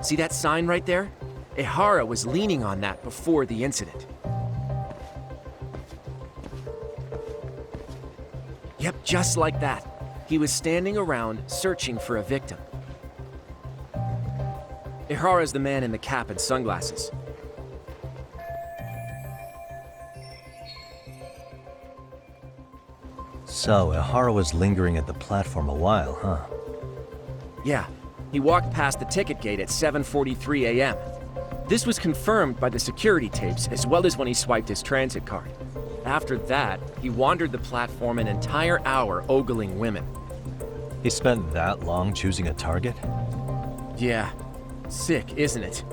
See that sign right there? Ihara was leaning on that before the incident. Yep, just like that. He was standing around searching for a victim. Ihara's the man in the cap and sunglasses. So, Ihara was lingering at the platform a while, huh? Yeah, he walked past the ticket gate at 7:43 a.m. This was confirmed by the security tapes as well as when he swiped his transit card. After that, he wandered the platform an entire hour ogling women. He spent that long choosing a target? Yeah, sick, isn't it?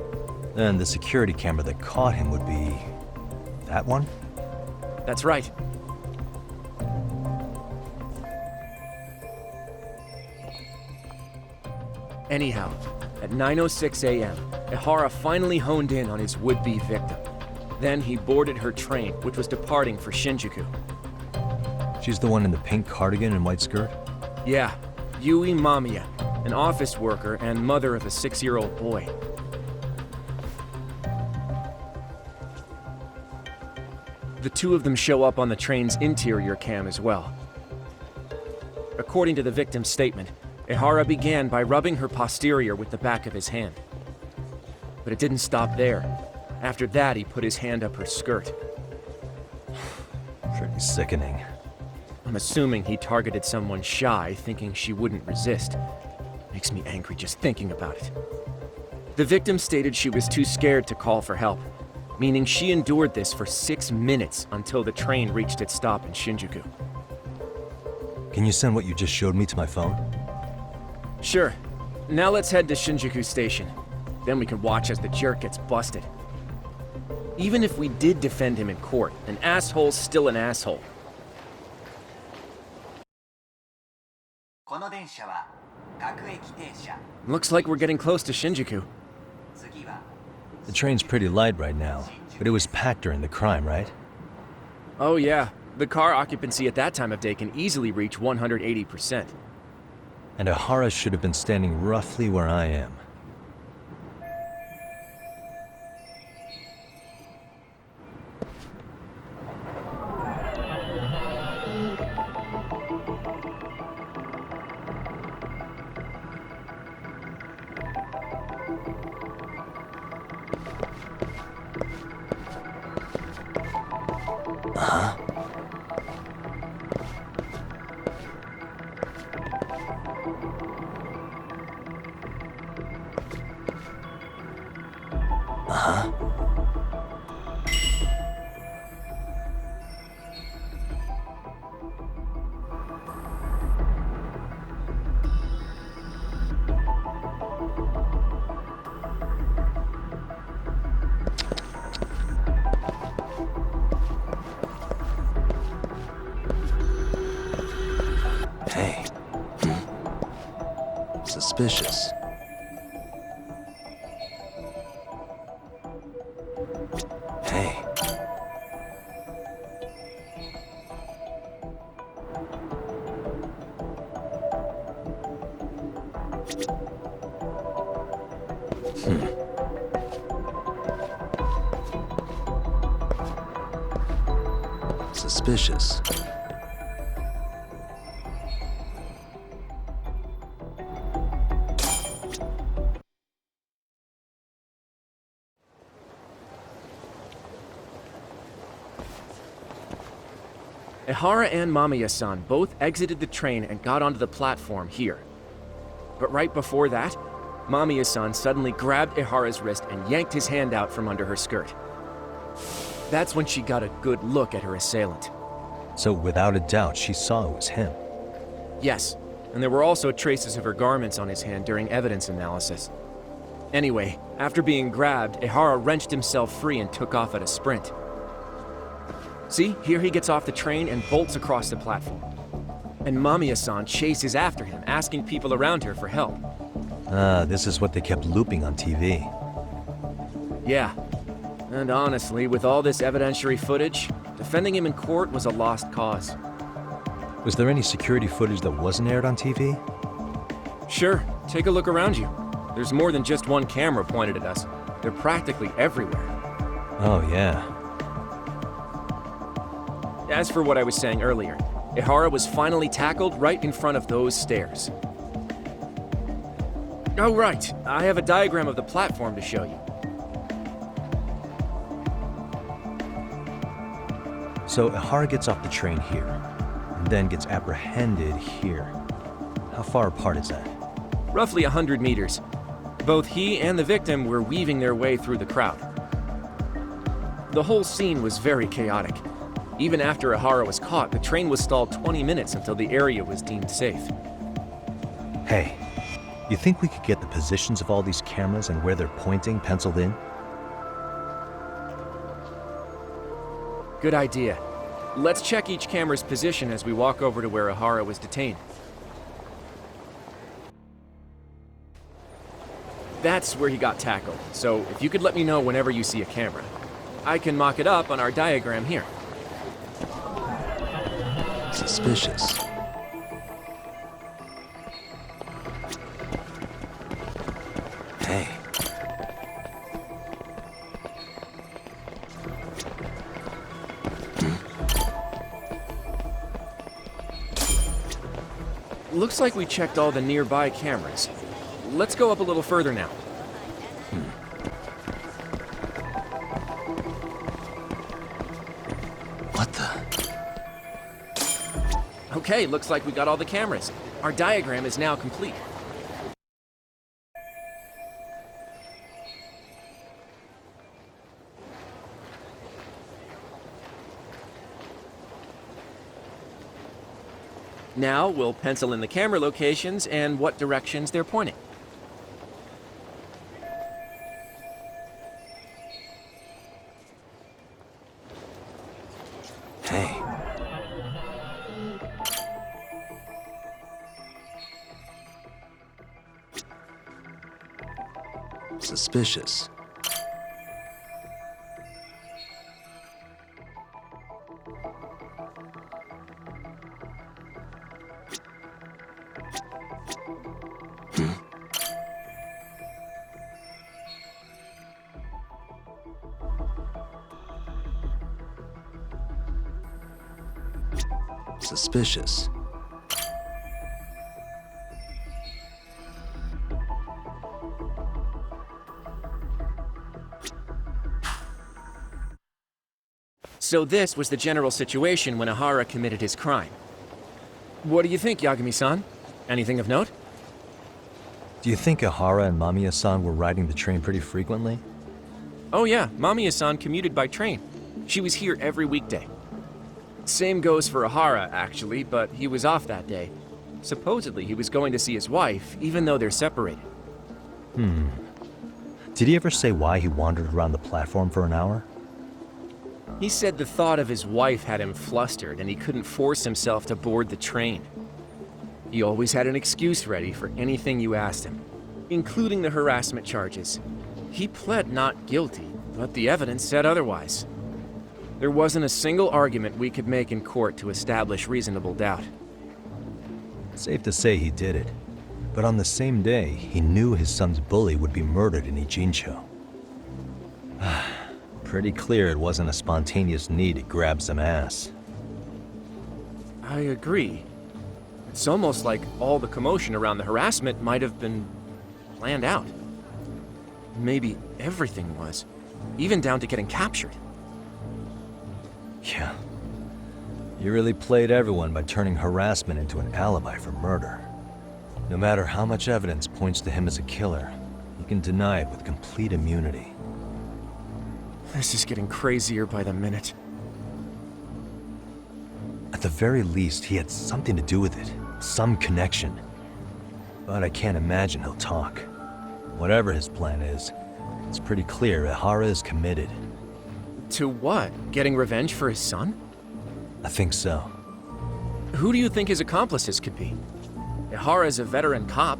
And the security camera that caught him would be... that one? That's right. Anyhow, at 9:06 a.m., Ihara finally honed in on his would-be victim. Then he boarded her train, which was departing for Shinjuku. She's the one in the pink cardigan and white skirt? Yeah, Yui Mamiya, an office worker and mother of a 6-year-old boy. The two of them show up on the train's interior cam as well. According to the victim's statement, Ihara began by rubbing her posterior with the back of his hand. But it didn't stop there. After that, he put his hand up her skirt. Pretty sickening. I'm assuming he targeted someone shy, thinking she wouldn't resist. Makes me angry just thinking about it. The victim stated she was too scared to call for help, meaning she endured this for 6 minutes until the train reached its stop in Shinjuku. Can you send what you just showed me to my phone? Sure. Now let's head to Shinjuku Station. Then we can watch as the jerk gets busted. Even if we did defend him in court, an asshole's still an asshole. Looks like we're getting close to Shinjuku. The train's pretty light right now, but it was packed during the crime, right? Oh yeah, the car occupancy at that time of day can easily reach 180%. And Ihara should have been standing roughly where I am. Hey. Suspicious. Hey. Suspicious. Ihara and Mamiya-san both exited the train and got onto the platform here. But right before that, Mamiya-san suddenly grabbed Ihara's wrist and yanked his hand out from under her skirt. That's when she got a good look at her assailant. So without a doubt, she saw it was him. Yes, and there were also traces of her garments on his hand during evidence analysis. Anyway, after being grabbed, Ihara wrenched himself free and took off at a sprint. See, here he gets off the train and bolts across the platform. And Mamiya-san chases after him, asking people around her for help. Ah, this is what they kept looping on TV. Yeah. And honestly, with all this evidentiary footage, defending him in court was a lost cause. Was there any security footage that wasn't aired on TV? Sure, take a look around you. There's more than just one camera pointed at us. They're practically everywhere. Oh, yeah. As for what I was saying earlier, Ihara was finally tackled right in front of those stairs. Oh, right. I have a diagram of the platform to show you. So Ihara gets off the train here, and then gets apprehended here. How far apart is that? Roughly 100 meters. Both he and the victim were weaving their way through the crowd. The whole scene was very chaotic. Even after Ihara was caught, the train was stalled 20 minutes until the area was deemed safe. Hey, you think we could get the positions of all these cameras and where they're pointing penciled in? Good idea. Let's check each camera's position as we walk over to where Ihara was detained. That's where he got tackled, so if you could let me know whenever you see a camera. I can mock it up on our diagram here. Suspicious. Hey. Looks like we checked all the nearby cameras. Let's go up a little further now. What the? Okay, looks like we got all the cameras. Our diagram is now complete. Now we'll pencil in the camera locations and what directions they're pointing. Hey. Suspicious. Suspicious. So this was the general situation when Ihara committed his crime. What do you think, Yagami-san? Anything of note? Do you think Ihara and Mamiya-san were riding the train pretty frequently? Oh yeah, Mamiya-san commuted by train. She was here every weekday. Same goes for Ihara, actually, but he was off that day. Supposedly, he was going to see his wife, even though they're separated. Did he ever say why he wandered around the platform for an hour? He said the thought of his wife had him flustered and he couldn't force himself to board the train. He always had an excuse ready for anything you asked him, including the harassment charges. He pled not guilty, but the evidence said otherwise. There wasn't a single argument we could make in court to establish reasonable doubt. Safe to say he did it. But on the same day, he knew his son's bully would be murdered in Ijincho. Pretty clear it wasn't a spontaneous need to grab some ass. I agree. It's almost like all the commotion around the harassment might have been planned out. Maybe everything was, even down to getting captured. Yeah. You really played everyone by turning harassment into an alibi for murder. No matter how much evidence points to him as a killer, you can deny it with complete immunity. This is getting crazier by the minute. At the very least, he had something to do with it. Some connection. But I can't imagine he'll talk. Whatever his plan is, it's pretty clear Ihara is committed. To what? Getting revenge for his son? I think so. Who do you think his accomplices could be? Ihara is a veteran cop.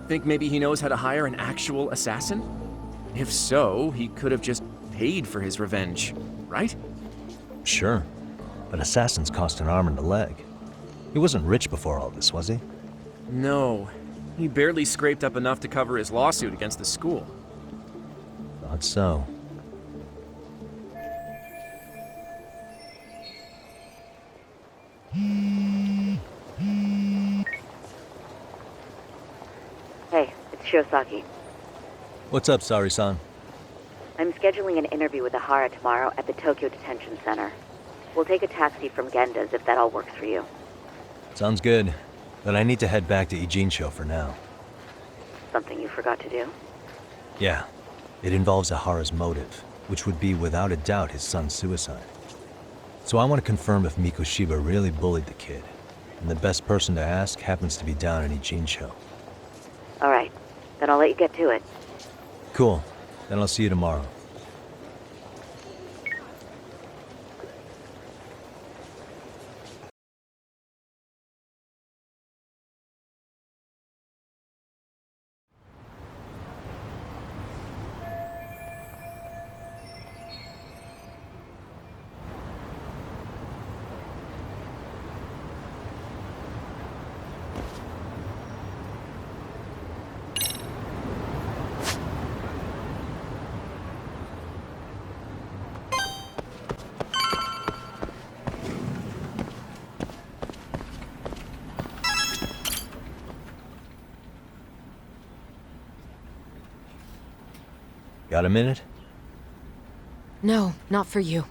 Think maybe he knows how to hire an actual assassin? If so, he could have just paid for his revenge, right? Sure. But assassins cost an arm and a leg. He wasn't rich before all this, was he? No. He barely scraped up enough to cover his lawsuit against the school. Thought so. Hey, it's Shiosaki. What's up, Sari-san? I'm scheduling an interview with Ahara tomorrow at the Tokyo Detention Center. We'll take a taxi from Genda's if that all works for you. Sounds good, but I need to head back to Ijincho for now. Something you forgot to do? Yeah, it involves Ahara's motive, which would be without a doubt his son's suicide. So I want to confirm if Mikoshiba really bullied the kid, and the best person to ask happens to be down in Ijincho. All right, then I'll let you get to it. Cool, then I'll see you tomorrow. Got a minute? No, not for you.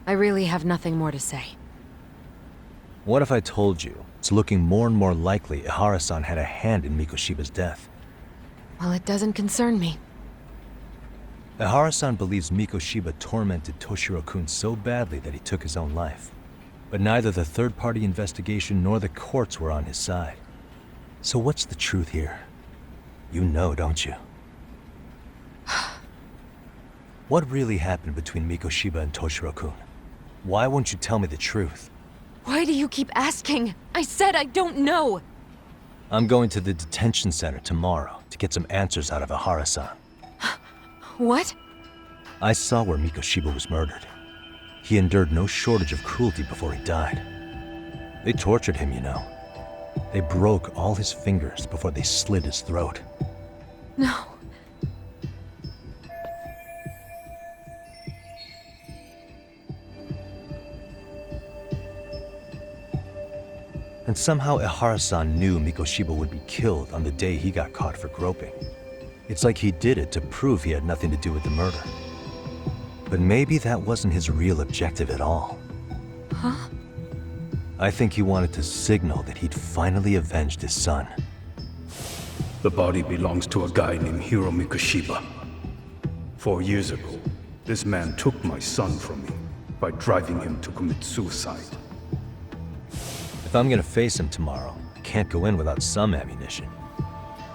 I really have nothing more to say. What if I told you it's looking more and more likely Ihara-san had a hand in Mikoshiba's death? Well, it doesn't concern me. Ihara-san believes Mikoshiba tormented Toshiro-kun so badly that he took his own life. But neither the third-party investigation nor the courts were on his side. So what's the truth here? You know, don't you? What really happened between Mikoshiba and Toshiro-kun? Why won't you tell me the truth? Why do you keep asking? I said I don't know! I'm going to the detention center tomorrow to get some answers out of Ihara-san. What? I saw where Mikoshiba was murdered. He endured no shortage of cruelty before he died. They tortured him, you know. They broke all his fingers before they slit his throat. No. And somehow Ihara-san knew Mikoshiba would be killed on the day he got caught for groping. It's like he did it to prove he had nothing to do with the murder. But maybe that wasn't his real objective at all. Huh? I think he wanted to signal that he'd finally avenged his son. The body belongs to a guy named Hiro Mikoshiba. 4 years ago, this man took my son from me by driving him to commit suicide. If I'm gonna face him tomorrow, I can't go in without some ammunition.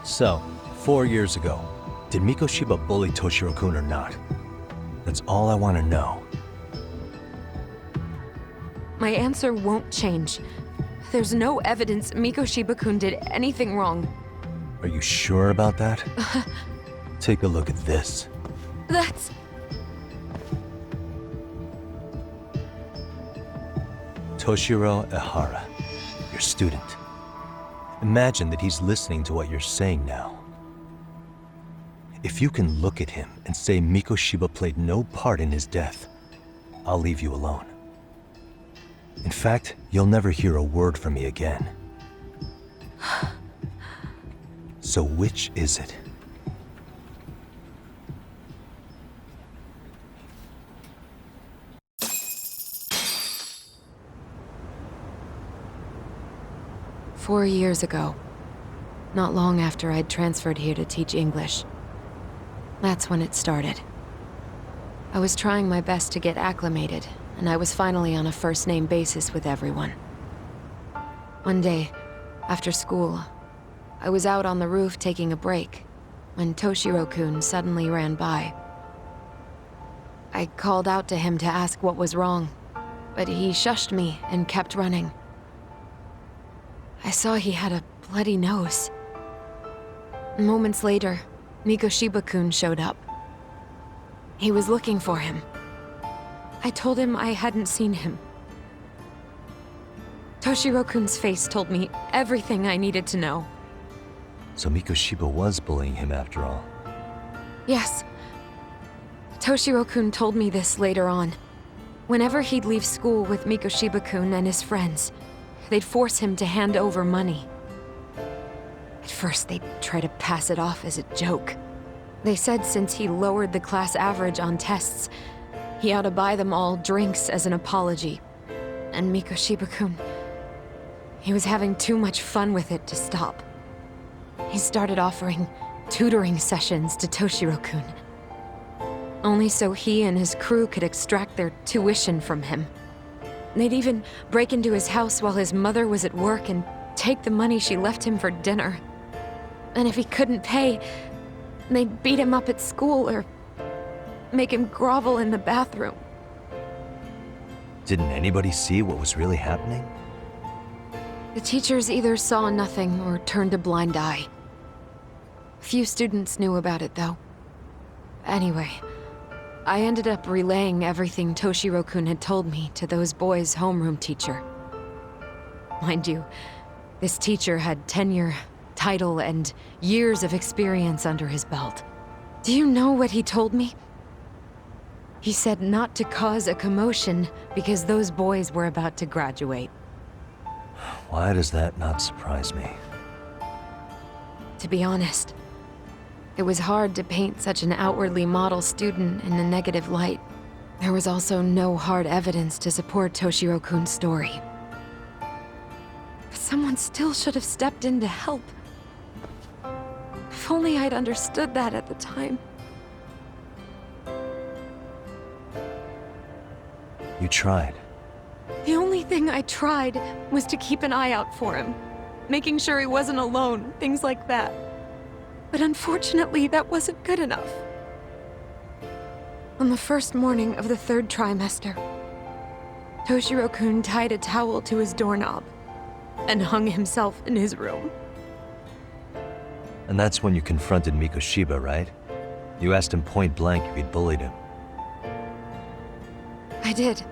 So, 4 years ago, did Mikoshiba bully Toshiro-kun or not? That's all I want to know. My answer won't change. There's no evidence Mikoshiba-kun did anything wrong. Are you sure about that? Take a look at this. That's... Toshiro Ihara, your student. Imagine that he's listening to what you're saying now. If you can look at him and say Mikoshiba played no part in his death, I'll leave you alone. In fact, you'll never hear a word from me again. So which is it? "4 years ago, not long after I'd transferred here to teach English. That's when it started. I was trying my best to get acclimated, and I was finally on a first-name basis with everyone. One day, after school, I was out on the roof taking a break, when Toshiro-kun suddenly ran by. I called out to him to ask what was wrong, but he shushed me and kept running. I saw he had a bloody nose. Moments later, Mikoshiba-kun showed up. He was looking for him. I told him I hadn't seen him. Toshiro-kun's face told me everything I needed to know. So Mikoshiba was bullying him after all. Yes. Toshiro-kun told me this later on. Whenever he'd leave school with Mikoshiba-kun and his friends, they'd force him to hand over money. At first, they'd try to pass it off as a joke. They said since he lowered the class average on tests, he ought to buy them all drinks as an apology. And Mikoshiba-kun, he was having too much fun with it to stop. He started offering tutoring sessions to Toshiro-kun, only so he and his crew could extract their tuition from him. They'd even break into his house while his mother was at work and take the money she left him for dinner. And if he couldn't pay, they'd beat him up at school or make him grovel in the bathroom. Didn't anybody see what was really happening? The teachers either saw nothing or turned a blind eye. Few students knew about it, though. Anyway, I ended up relaying everything Toshiro-kun had told me to those boys' homeroom teacher. Mind you, this teacher had tenure, title, and years of experience under his belt. Do you know what he told me? He said not to cause a commotion because those boys were about to graduate. Why does that not surprise me? To be honest, it was hard to paint such an outwardly model student in a negative light. There was also no hard evidence to support Toshiro-kun's story. But someone still should have stepped in to help. If only I'd understood that at the time. You tried. The only thing I tried was to keep an eye out for him, making sure he wasn't alone, things like that. But unfortunately, that wasn't good enough. On the first morning of the 3rd trimester, Toshiro-kun tied a towel to his doorknob and hung himself in his room. And that's when you confronted Mikoshiba, right? You asked him point blank if he'd bullied him. I did.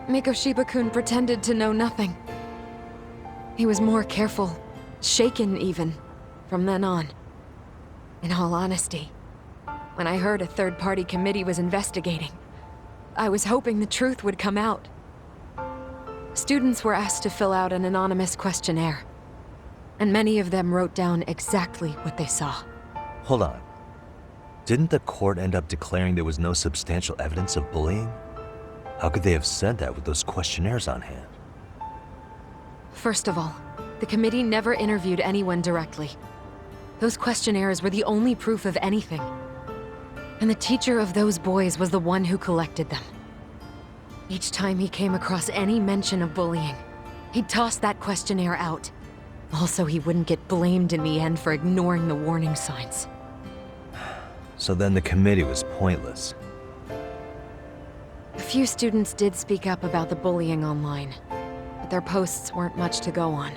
Mikoshiba-kun pretended to know nothing. He was more careful, shaken even, from then on. In all honesty, when I heard a third-party committee was investigating, I was hoping the truth would come out. Students were asked to fill out an anonymous questionnaire, and many of them wrote down exactly what they saw. Hold on. Didn't the court end up declaring there was no substantial evidence of bullying? How could they have said that with those questionnaires on hand? First of all, the committee never interviewed anyone directly. Those questionnaires were the only proof of anything. And the teacher of those boys was the one who collected them. Each time he came across any mention of bullying, he'd toss that questionnaire out. Also, he wouldn't get blamed in the end for ignoring the warning signs. So then the committee was pointless. A few students did speak up about the bullying online, but their posts weren't much to go on.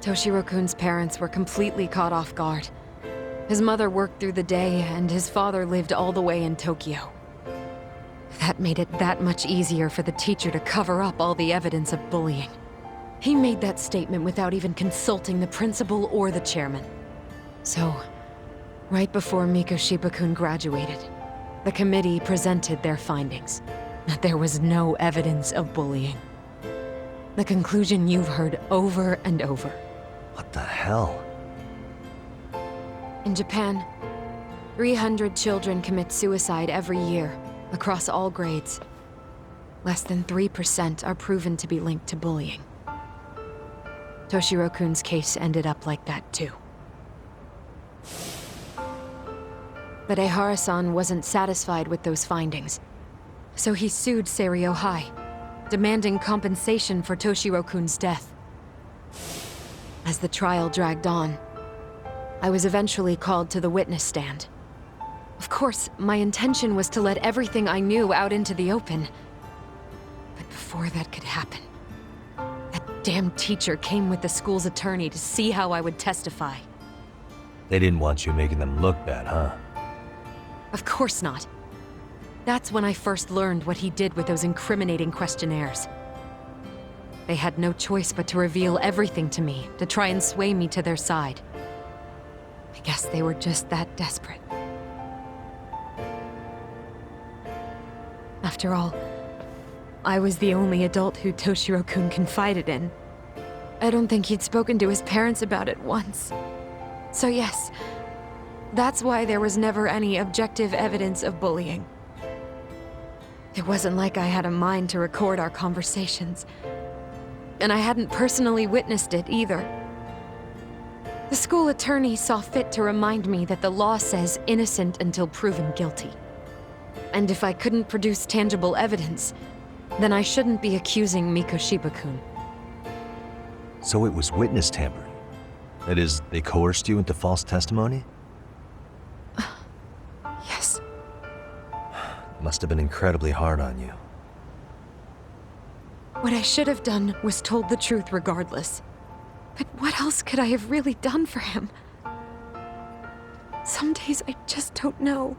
Toshiro-kun's parents were completely caught off guard. His mother worked through the day, and his father lived all the way in Tokyo. That made it that much easier for the teacher to cover up all the evidence of bullying. He made that statement without even consulting the principal or the chairman. So, right before Mikoshiba-kun graduated, the committee presented their findings. That there was no evidence of bullying. The conclusion you've heard over and over. What the hell? In Japan, 300 children commit suicide every year, across all grades. Less than 3% are proven to be linked to bullying. Toshiro-kun's case ended up like that too. But Ehara-san wasn't satisfied with those findings. So he sued Seiryo High, demanding compensation for Toshiro-kun's death. As the trial dragged on, I was eventually called to the witness stand. Of course, my intention was to let everything I knew out into the open. But before that could happen, that damn teacher came with the school's attorney to see how I would testify. They They didn't want you making them look bad, huh? Of course not. That's when I first learned what he did with those incriminating questionnaires. They had no choice but to reveal everything to me, to try and sway me to their side. I guess they were just that desperate. After all, I was the only adult who Toshiro-kun confided in. I don't think he'd spoken to his parents about it once. So yes, that's why there was never any objective evidence of bullying. It wasn't like I had a mind to record our conversations. And I hadn't personally witnessed it either. The school attorney saw fit to remind me that the law says innocent until proven guilty. And if I couldn't produce tangible evidence, then I shouldn't be accusing Mikoshiba-kun. So it was witness tampering? That is, they coerced you into false testimony? Yes. Must have been incredibly hard on you. What I should have done was told the truth regardless. But what else could I have really done for him? Some days I just don't know.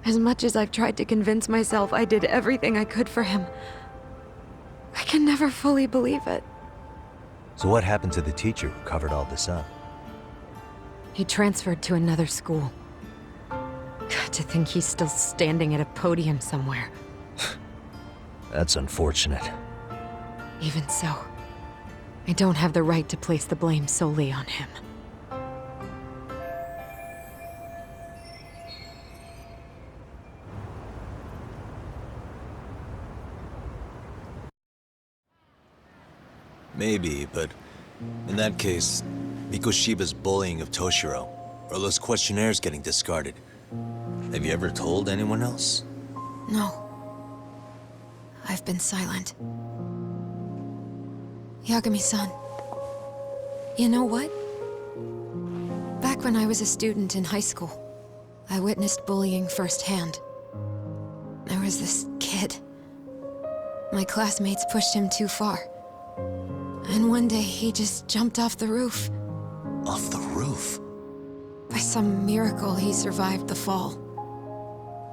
As much as I've tried to convince myself I did everything I could for him, I can never fully believe it. So what happened to the teacher who covered all this up? He transferred to another school. To think he's still standing at a podium somewhere. That's unfortunate. Even so, I don't have the right to place the blame solely on him. Maybe, but in that case, Mikoshiba's bullying of Toshiro, or those questionnaires getting discarded. Have you ever told anyone else? No. I've been silent. Yagami-san, you know what? Back when I was a student in high school, I witnessed bullying firsthand. There was this kid. My classmates pushed him too far. And one day he just jumped off the roof. Off the roof? By some miracle, he survived the fall.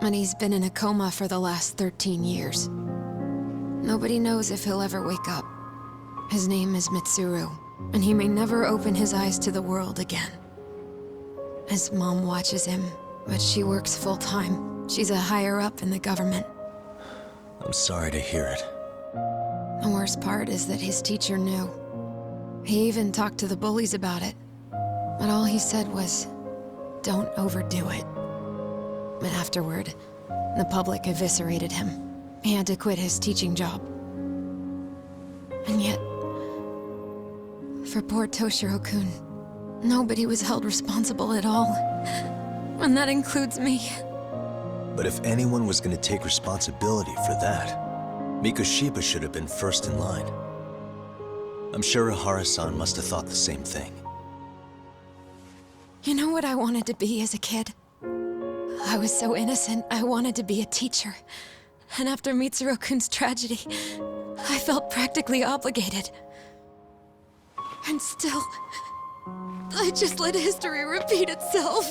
And he's been in a coma for the last 13 years. Nobody knows if he'll ever wake up. His name is Mitsuru, and he may never open his eyes to the world again. His mom watches him, but she works full-time. She's a higher-up in the government. I'm sorry to hear it. The worst part is that his teacher knew. He even talked to the bullies about it. But all he said was, don't overdo it. But afterward, the public eviscerated him. He had to quit his teaching job. And yet, for poor Toshiro-kun, nobody was held responsible at all. And that includes me. But if anyone was going to take responsibility for that, Mikoshiba should have been first in line. I'm sure Ihara-san must have thought the same thing. You know what I wanted to be as a kid? I was so innocent, I wanted to be a teacher. And after Mitsuru-kun's tragedy, I felt practically obligated. And still, I just let history repeat itself.